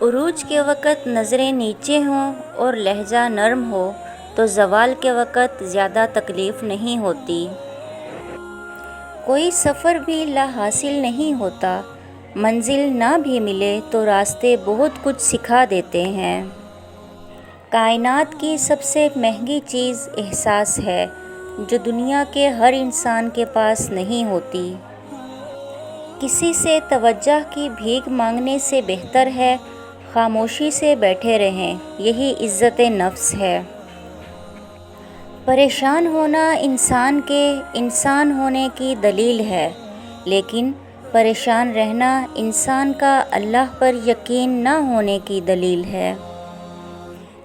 عروج کے وقت نظریں نیچے ہوں اور لہجہ نرم ہو تو زوال کے وقت زیادہ تکلیف نہیں ہوتی۔ کوئی سفر بھی لا حاصل نہیں ہوتا، منزل نہ بھی ملے تو راستے بہت کچھ سکھا دیتے ہیں۔ کائنات کی سب سے مہنگی چیز احساس ہے، جو دنیا کے ہر انسان کے پاس نہیں ہوتی۔ کسی سے توجہ کی بھیک مانگنے سے بہتر ہے خاموشی سے بیٹھے رہیں، یہی عزت نفس ہے۔ پریشان ہونا انسان کے انسان ہونے کی دلیل ہے، لیکن پریشان رہنا انسان کا اللہ پر یقین نہ ہونے کی دلیل ہے۔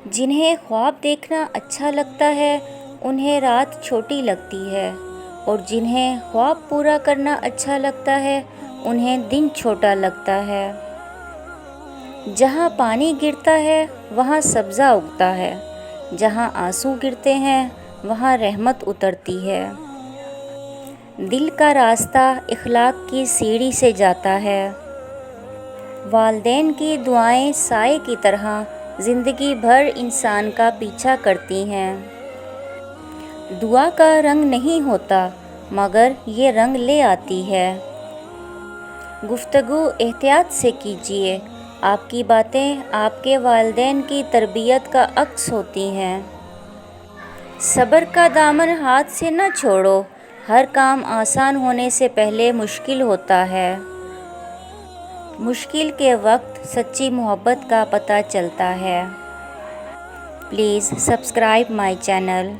جنہیں خواب دیکھنا اچھا لگتا ہے انہیں رات چھوٹی لگتی ہے، اور جنہیں خواب پورا کرنا اچھا لگتا ہے انہیں دن چھوٹا لگتا ہے۔ جہاں پانی گرتا ہے وہاں سبزہ اگتا ہے، جہاں آنسو گرتے ہیں وہاں رحمت اترتی ہے۔ دل کا راستہ اخلاق کی سیڑھی سے جاتا ہے۔ والدین کی دعائیں سائے کی طرح زندگی بھر انسان کا پیچھا کرتی ہیں۔ دعا کا رنگ نہیں ہوتا مگر یہ رنگ لے آتی ہے۔ گفتگو احتیاط سے کیجیے، آپ کی باتیں آپ کے والدین کی تربیت کا عکس ہوتی ہیں۔ صبر کا دامن ہاتھ سے نہ چھوڑو، ہر کام آسان ہونے سے پہلے مشکل ہوتا ہے۔ مشکل کے وقت سچی محبت کا پتہ چلتا ہے۔ Please subscribe my channel.